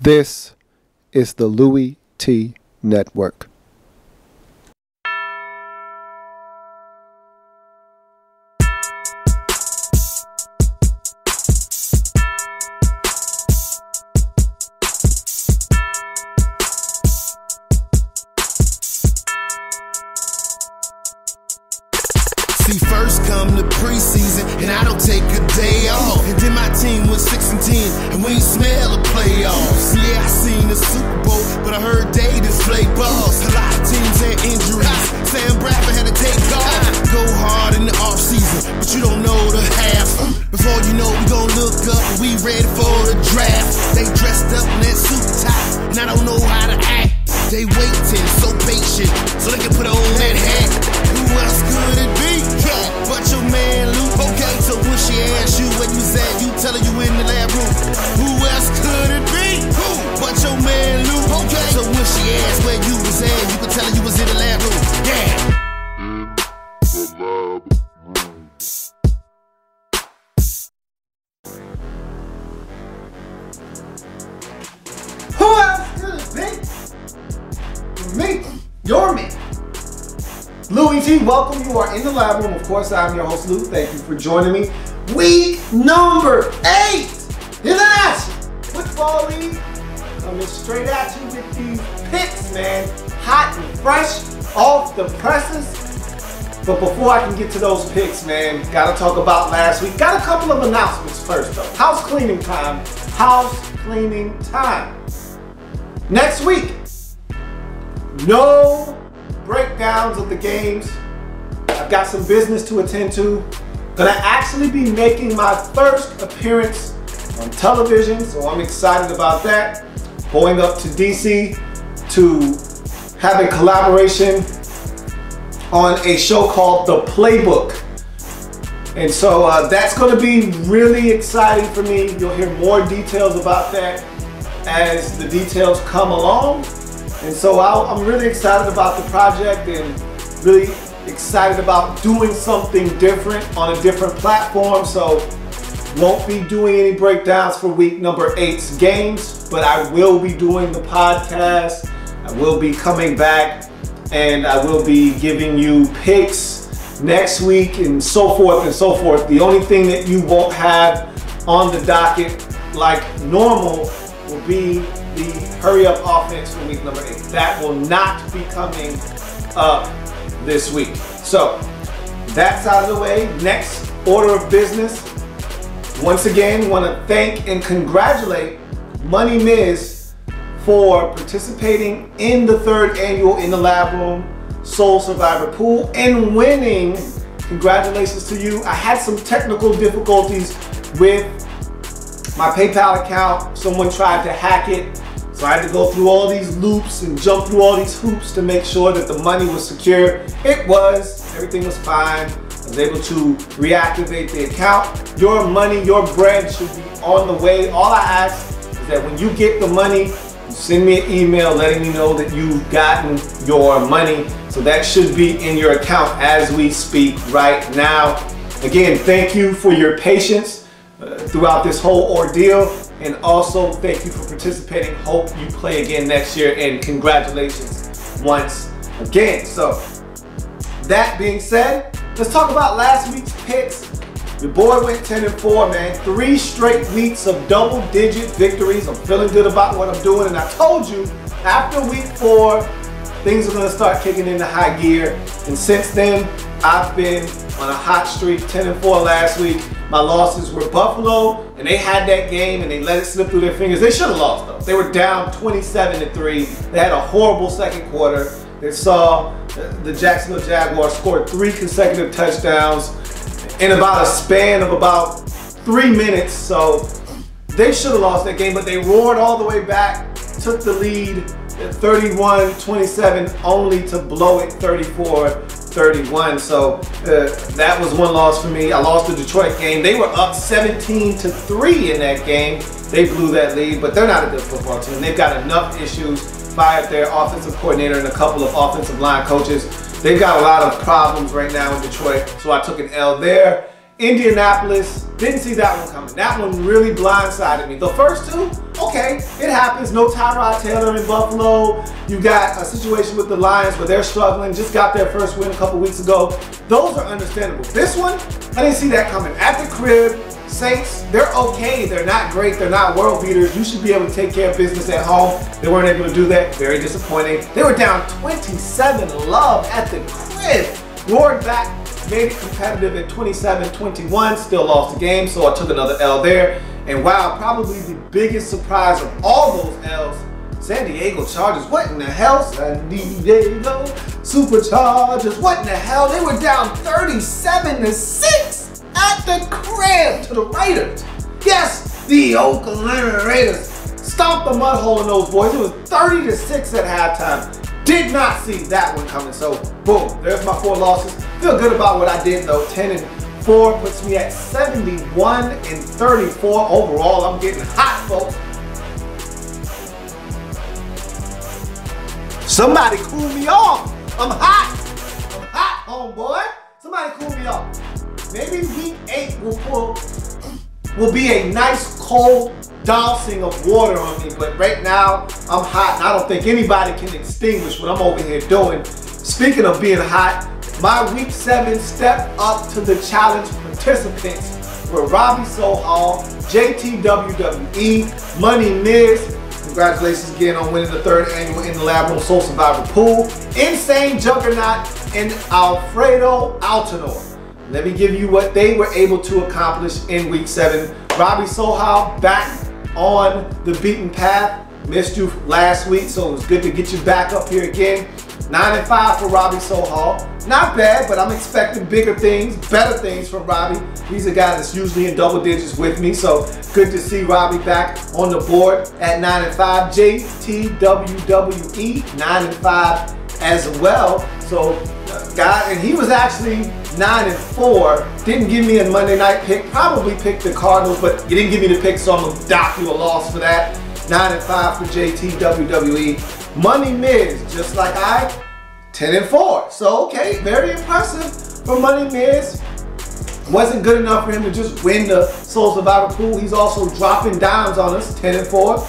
This is the Louie Tee Network. See, first come the preseason, and I don't take a day off. And then my team was 6-10, and we ain't smell a playoffs. Yeah, I seen the Super Bowl, but I heard they just play balls. A lot of teams had injuries. Sam Bradford had to take off. Go hard in the offseason, but you don't know the half. Before you know, we gon' look up, and we ready for the draft. They dressed up in that suit top, and I don't know how to act. They waiting, so patient, so they can put on that hat. Who else could it be? Yeah, but your man Luke. Okay, so when she asks you where you at, you tell her you in the lab room. Who else could it be? Who? But your man Luke. Okay, so when she asks where you was at, you can tell her you was in the lab room. Yeah. Who else could it be? Me, your me. Louie Tee, welcome. You are in the lab room. Of course, I'm your host, Lou. Thank you for joining me. Week number 8 in the National Football League. Coming straight at you with these picks, man. Hot and fresh off the presses. But before I can get to those picks, man, gotta talk about last week. Got a couple of announcements first, though. House cleaning time. House cleaning time. Next week, no breakdowns of the games. I've got some business to attend to. Gonna actually be making my first appearance on television, so I'm excited about that. Going up to DC to have a collaboration on a show called The Playbook. And so that's gonna be really exciting for me. You'll hear more details about that as the details come along. And so I'm really excited about the project and really excited about doing something different on a different platform. So won't be doing any breakdowns for week number 8's games, but I will be doing the podcast. I will be coming back and I will be giving you picks next week and so forth and so forth. The only thing that you won't have on the docket like normal will be the hurry up offense for week number 8. That will not be coming up this week. So that's out of the way. Next order of business. Once again, want to thank and congratulate Money Miz for participating in the 3rd annual In the Lab Room Soul Survivor Pool and winning. Congratulations to you. I had some technical difficulties with my PayPal account. Someone tried to hack it. So I had to go through all these loops and jump through all these hoops to make sure that the money was secure. It was. Everything was fine. I was able to reactivate the account. Your money, your bread should be on the way. All I ask is that when you get the money, you send me an email letting me know that you've gotten your money. So that should be in your account as we speak right now. Again, thank you for your patience throughout this whole ordeal. And also, thank you for participating. Hope you play again next year. And congratulations once again. So, that being said, let's talk about last week's picks. Your boy went 10-4, man. 3 straight weeks of double-digit victories. I'm feeling good about what I'm doing. And I told you, after week 4, things are going to start kicking into high gear. And since then, I've been on a hot streak. 10-4 last week. My losses were Buffalo, and they had that game and they let it slip through their fingers. They should have lost though. They were down 27-3. They had a horrible second quarter. They saw the Jacksonville Jaguars scored 3 consecutive touchdowns in about a span of about 3 minutes. So they should have lost that game, but they roared all the way back, took the lead at 31-27, only to blow it 34-31. So that was one loss for me. I lost the Detroit game. They were up 17-3 in that game. They blew that lead, but they're not a good football team. They've got enough issues. Fired their offensive coordinator and a couple of offensive line coaches. They've got a lot of problems right now in Detroit, so I took an L there. Indianapolis, didn't see that one coming. That one really blindsided me. The first two, okay, it happens. No Tyrod Taylor in Buffalo. You got a situation with the Lions where they're struggling, just got their first win a couple weeks ago. Those are understandable. This one, I didn't see that coming. At the crib, Saints, they're okay. They're not great. They're not world beaters. You should be able to take care of business at home. They weren't able to do that. Very disappointing. They were down 27-0 at the crib. Roared back, made it competitive at 27-21. Still lost the game, so I took another L there. And wow, probably the biggest surprise of all those L's, San Diego Chargers. What in the hell? San Diego Superchargers. What in the hell? They were down 37-6. At the crib to the Raiders. Yes, the Oakland Raiders stomped the mud hole in those boys. It was 30-6 at halftime. Did not see that one coming. So boom, there's my 4 losses. Feel good about what I did though. 10-4 puts me at 71-34 overall. I'm getting hot, folks. Somebody cool me off. I'm hot. I'm hot, homeboy. Somebody cool me off. Maybe week 8 will be a nice cold dousing of water on me, but right now I'm hot and I don't think anybody can extinguish what I'm over here doing. Speaking of being hot, my week 7 step up to the challenge participants were Robbie Sohal, JT WWE, Money Miz. Congratulations again on winning the 3rd annual In the Lab Room Soul Survivor Pool. Insane Juggernaut and Alfredo Altanor. Let me give you what they were able to accomplish in week 7. Robbie Sohal back on the beaten path. Missed you last week, so it was good to get you back up here again. 9-5 for Robbie Sohal. Not bad, but I'm expecting bigger things, better things from Robbie. He's a guy that's usually in double digits with me, so good to see Robbie back on the board at 9-5. JTWWE, 9-5 as well. So, and he was actually 9-4. Didn't give me a Monday night pick. Probably picked the Cardinals, but you didn't give me the pick, so I'm gonna dock you a loss for that. 9-5 for JTWWE. Money Miz, just like I, 10-4. So okay, very impressive for Money Miz. Wasn't good enough for him to just win the Soul Survivor Pool. He's also dropping dimes on us, 10-4.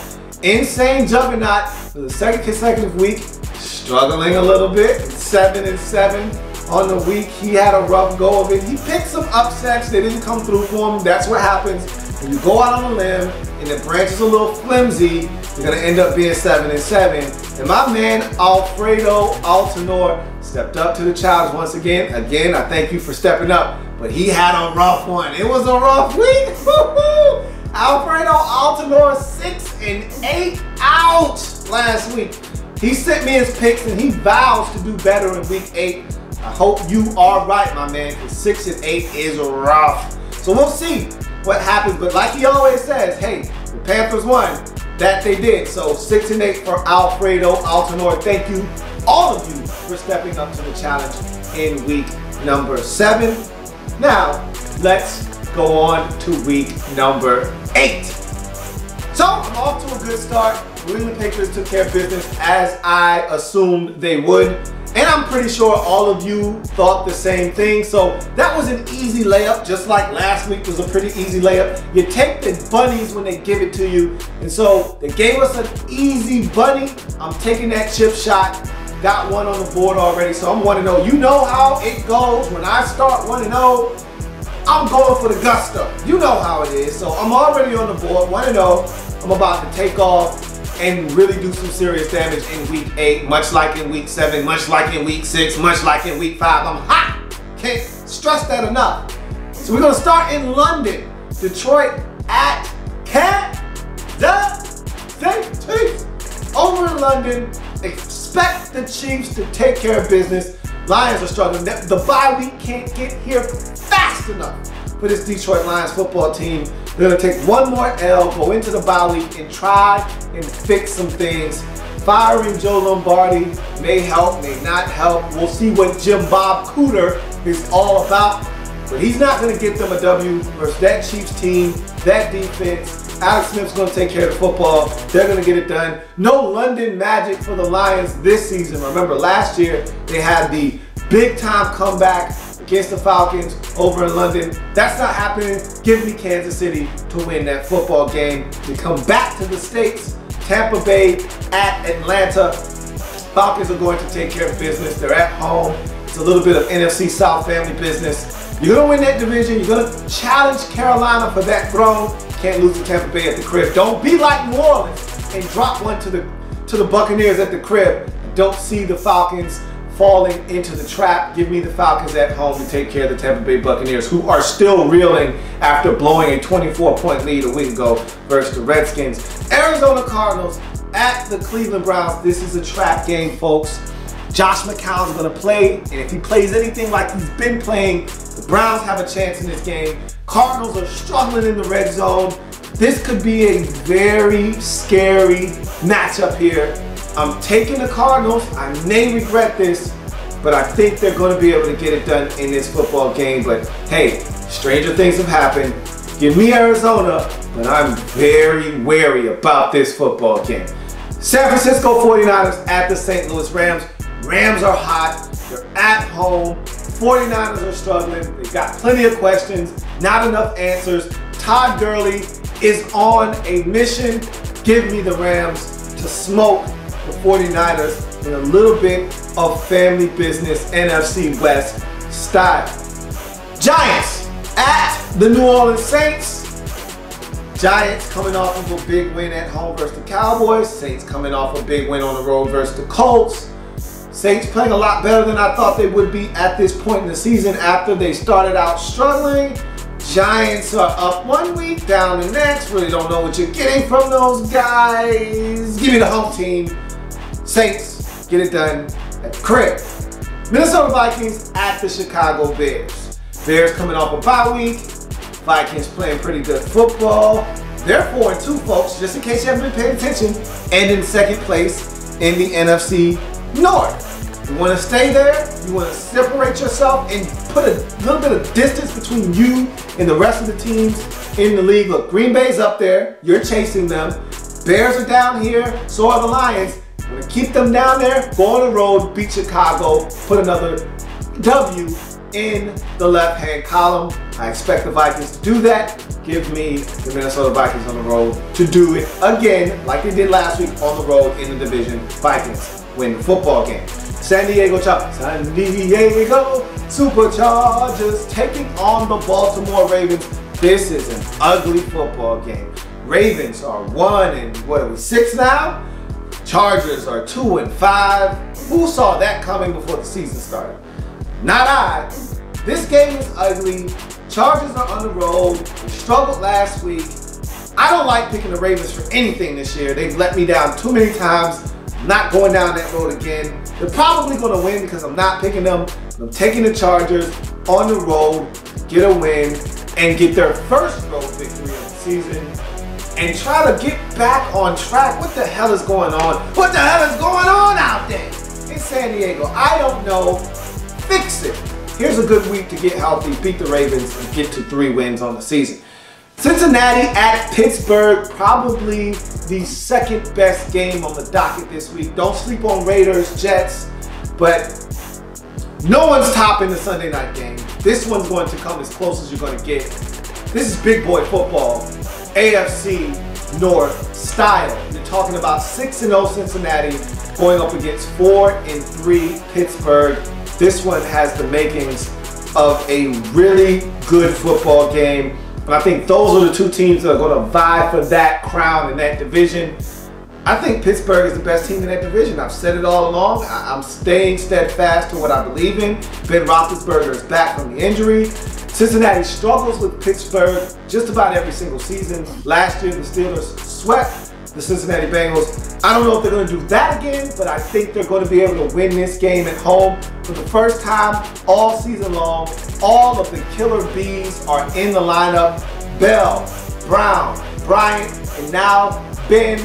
Insane Juggernaut for the 2nd consecutive week, struggling a little bit, 7-7 on the week. He had a rough go of it. He picked some upsets. They didn't come through for him. That's what happens when you go out on a limb and the branch is a little flimsy. You're gonna end up being 7-7. And my man Alfredo Altanor stepped up to the challenge once again. Again, I thank you for stepping up, but he had a rough one. It was a rough week. Alfredo Altanor 6-8 out last week. He sent me his picks and he vows to do better in week 8. I hope you are right, my man, because 6-8 is rough. So we'll see what happens, but like he always says, hey, the Panthers won. That they did. So 6-8 for Alfredo Altanor. Thank you, all of you, for stepping up to the challenge in week number 7. Now, let's go on to week number 8. So I'm off to a good start. New England Patriots took care of business as I assumed they would. And I'm pretty sure all of you thought the same thing. So that was an easy layup, just like last week was a pretty easy layup. You take the bunnies when they give it to you. And so they gave us an easy bunny. I'm taking that chip shot. Got one on the board already, so I'm 1-0. You know how it goes. When I start 1-0, I'm going for the gusto. You know how it is. So I'm already on the board, 1-0. I'm about to take off and really do some serious damage in week 8, much like in week 7, much like in week 6, much like in week 5. I'm hot. Can't stress that enough. So we're gonna start in London. Detroit at Kansas City. Over in London, expect the Chiefs to take care of business. Lions are struggling. The bye week can't get here fast enough for this Detroit Lions football team. They're gonna take one more L, go into the bye week and try and fix some things. Firing Joe Lombardi may help, may not help. We'll see what Jim Bob Cooter is all about. But he's not gonna get them a W versus that Chiefs team, that defense. Alex Smith's gonna take care of the football. They're gonna get it done. No London magic for the Lions this season. Remember last year, they had the big time comeback against the Falcons over in London. That's not happening. Give me Kansas City to win that football game. We come back to the States. Tampa Bay at Atlanta. Falcons are going to take care of business. They're at home. It's a little bit of NFC South family business. You're going to win that division. You're going to challenge Carolina for that throne. Can't lose to Tampa Bay at the crib. Don't be like New Orleans and drop one to the Buccaneers at the crib. Don't see the Falcons falling into the trap. Give me the Falcons at home to take care of the Tampa Bay Buccaneers, who are still reeling after blowing a 24-point lead a week ago versus the Redskins. Arizona Cardinals at the Cleveland Browns. This is a trap game, folks. Josh McCown's going to play, and if he plays anything like he's been playing, the Browns have a chance in this game. Cardinals are struggling in the red zone. This could be a very scary matchup here. I'm taking the Cardinals. I may regret this, but I think they're going to be able to get it done in this football game. But hey, stranger things have happened. Give me Arizona, but I'm very wary about this football game. San Francisco 49ers at the St. Louis Rams. Rams are hot. They're at home. 49ers are struggling. They've got plenty of questions, not enough answers. Todd Gurley is on a mission. Give me the Rams to smoke the 49ers in a little bit of family business NFC West style. Giants at the New Orleans Saints. Giants coming off of a big win at home versus the Cowboys. Saints coming off a big win on the road versus the Colts. Saints playing a lot better than I thought they would be at this point in the season after they started out struggling. Giants are up one week, down the next. Really don't know what you're getting from those guys. Give me the home team. Saints, get it done at the crib. Minnesota Vikings at the Chicago Bears. Bears coming off a bye week. Vikings playing pretty good football. They're 4-2, folks, just in case you haven't been paying attention, and in second place in the NFC North. You want to stay there, you want to separate yourself and put a little bit of distance between you and the rest of the teams in the league. Look, Green Bay's up there, you're chasing them. Bears are down here, so are the Lions. You want to keep them down there, go on the road, beat Chicago, put another W in the left-hand column. I expect the Vikings to do that. Give me the Minnesota Vikings on the road to do it again, like they did last week on the road in the division. Vikings win the football game. San Diego Superchargers taking on the Baltimore Ravens. This is an ugly football game. Ravens are 1-6 now. Chargers are 2-5. Who saw that coming before the season started? Not I. This game is ugly. Chargers are on the road. They struggled last week. I don't like picking the Ravens for anything this year. They've let me down too many times. I'm not going down that road again. They're probably going to win because I'm not picking them. I'm taking the Chargers on the road, get a win, and get their first road victory of the season, and try to get back on track. What the hell is going on? What the hell is going on out there in San Diego? I don't know. Fix it. Here's a good week to get healthy, beat the Ravens, and get to 3 wins on the season. Cincinnati at Pittsburgh, probably the second best game on the docket this week. Don't sleep on Raiders, Jets, but no one's topping the Sunday night game. This one's going to come as close as you're going to get. This is big boy football, AFC North style. You're talking about 6-0 Cincinnati going up against 4-3 Pittsburgh. This one has the makings of a really good football game. And I think those are the two teams that are going to vie for that crown in that division. I think Pittsburgh is the best team in that division. I've said it all along. I'm staying steadfast to what I believe in. Ben Roethlisberger is back from the injury. Cincinnati struggles with Pittsburgh just about every single season. Last year, the Steelers swept the Cincinnati Bengals. I don't know if they're going to do that again, but I think they're going to be able to win this game at home for the first time all season long. All of the killer bees are in the lineup. Bell, Brown, Bryant, and now Ben.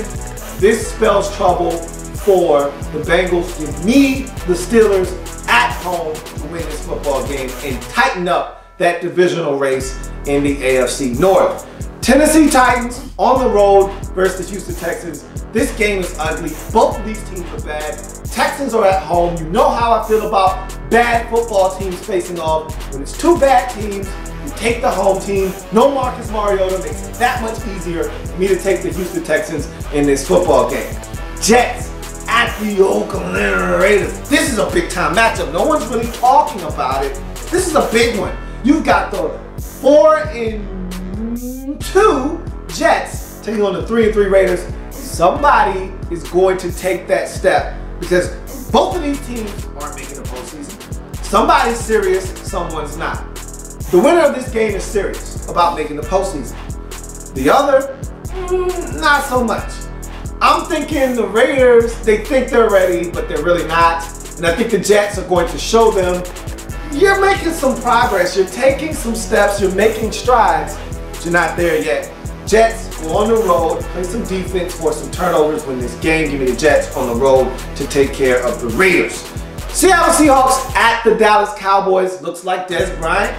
This spells trouble for the Bengals. Give me the Steelers at home to win this football game and tighten up that divisional race in the AFC North. Tennessee Titans on the road versus the Houston Texans. This game is ugly. Both of these teams are bad. Texans are at home. You know how I feel about bad football teams facing off. When it's two bad teams, you take the home team. No Marcus Mariota makes it that much easier for me to take the Houston Texans in this football game. Jets at the Oakland Raiders. This is a big time matchup. No one's really talking about it. This is a big one. You've got the 4-2 Jets taking on the 3-3 Raiders. Somebody is going to take that step because both of these teams aren't making the postseason. Somebody's serious, someone's not. The winner of this game is serious about making the postseason. The other, not so much. I'm thinking the Raiders, they think they're ready, but they're really not. And I think the Jets are going to show them you're making some progress, you're taking some steps, you're making strides, but you're not there yet. Jets go on the road, play some defense, force some turnovers, win this game. Give me the Jets on the road to take care of the Raiders. Seattle Seahawks at the Dallas Cowboys. Looks like Dez Bryant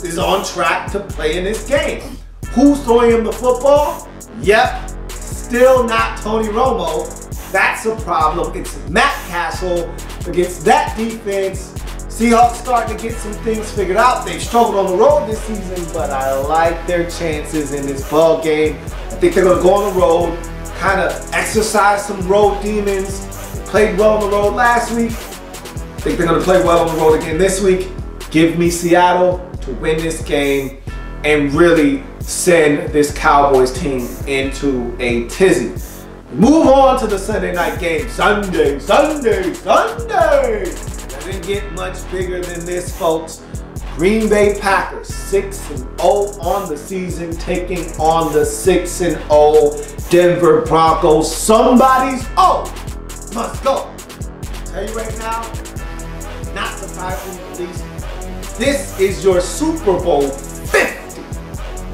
is on track to play in this game. Who's throwing him the football? Yep, still not Tony Romo. That's a problem. It's Matt Castle against that defense. Seahawks starting to get some things figured out. They've struggled on the road this season, but I like their chances in this ball game. I think they're going to go on the road, kind of exercise some road demons. They played well on the road last week. I think they're going to play well on the road again this week. Give me Seattle to win this game and really send this Cowboys team into a tizzy. Move on to the Sunday night game. Sunday. Didn't get much bigger than this, folks. Green Bay Packers 6-0 on the season, taking on the 6-0 Denver Broncos. Somebody's must go. I'll tell you right now, not surprisingly at least, this is your Super Bowl 50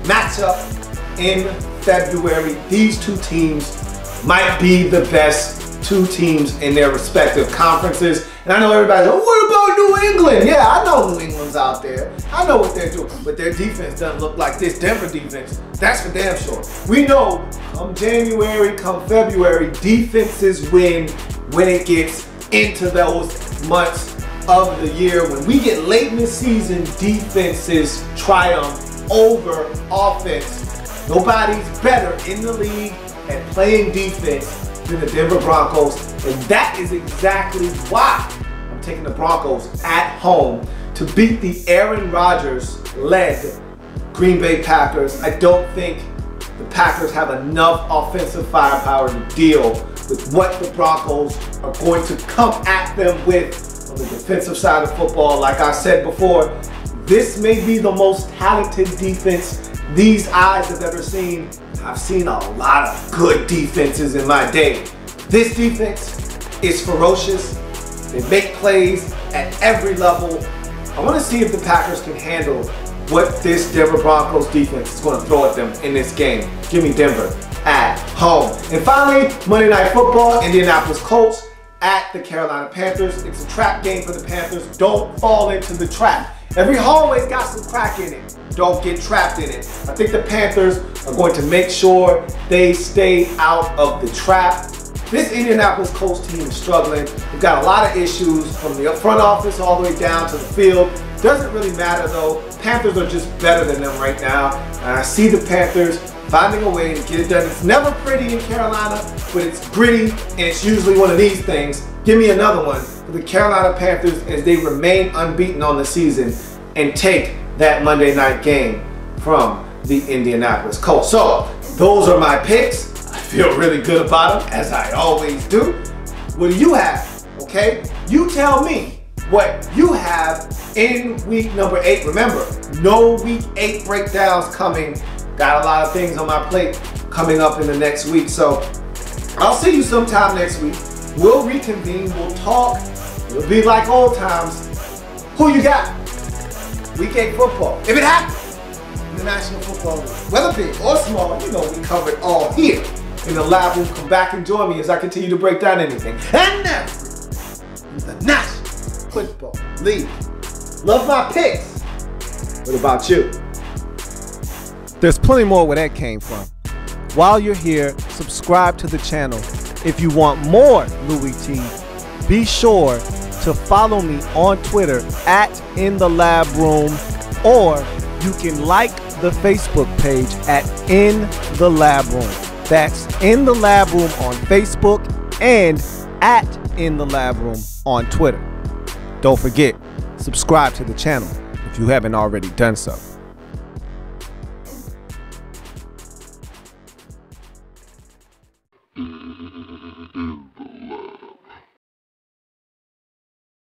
matchup in February. These two teams might be the best two teams in their respective conferences. And I know everybody's like, what about New England? Yeah, I know New England's out there. I know what they're doing. But their defense doesn't look like this Denver defense. That's for damn sure. We know come January, come February, defenses win when it gets into those months of the year. When we get late in the season, defenses triumph over offense. Nobody's better in the league at playing defense than the Denver Broncos, and that is exactly why I'm taking the Broncos at home to beat the Aaron Rodgers-led Green Bay Packers. I don't think the Packers have enough offensive firepower to deal with what the Broncos are going to come at them with on the defensive side of football. Like I said before, this may be the most talented defense these eyes have ever seen. I've seen a lot of good defenses in my day. This defense is ferocious. They make plays at every level. I want to see if the Packers can handle what this Denver Broncos defense is going to throw at them in this game. Give me Denver at home. And finally, Monday Night Football, Indianapolis Colts at the Carolina Panthers. It's a trap game for the Panthers. Don't fall into the trap. Every hallway's got some crack in it. Don't get trapped in it. I think the Panthers are going to make sure they stay out of the trap. This Indianapolis Colts team is struggling. We've got a lot of issues from the front office all the way down to the field. Doesn't really matter though. Panthers are just better than them right now. And I see the Panthers finding a way to get it done. It's never pretty in Carolina, but it's gritty, and it's usually one of these things. Give me another one for the Carolina Panthers as they remain unbeaten on the season and take that Monday night game from the Indianapolis Colts. So those are my picks. I feel really good about them, as I always do. What do you have? Okay, you tell me what you have in week number 8. Remember, no week 8 breakdowns coming. Got a lot of things on my plate coming up in the next week. So I'll see you sometime next week. We'll reconvene, we'll talk. It'll be like old times. Who you got? Week 8 football. If it happens in the National Football League, whether big or small, you know we cover it all here in the lab room. Come back and join me as I continue to break down anything and everything in the National Football League. Love my picks. What about you? There's plenty more where that came from. While you're here, subscribe to the channel if you want more Louie Tee be sure to follow me on Twitter at @InTheLabRoom, or you can like the Facebook page at In the Lab Room. That's In the Lab Room on Facebook and at In the Lab Room on Twitter. Don't forget, subscribe to the channel if you haven't already done so.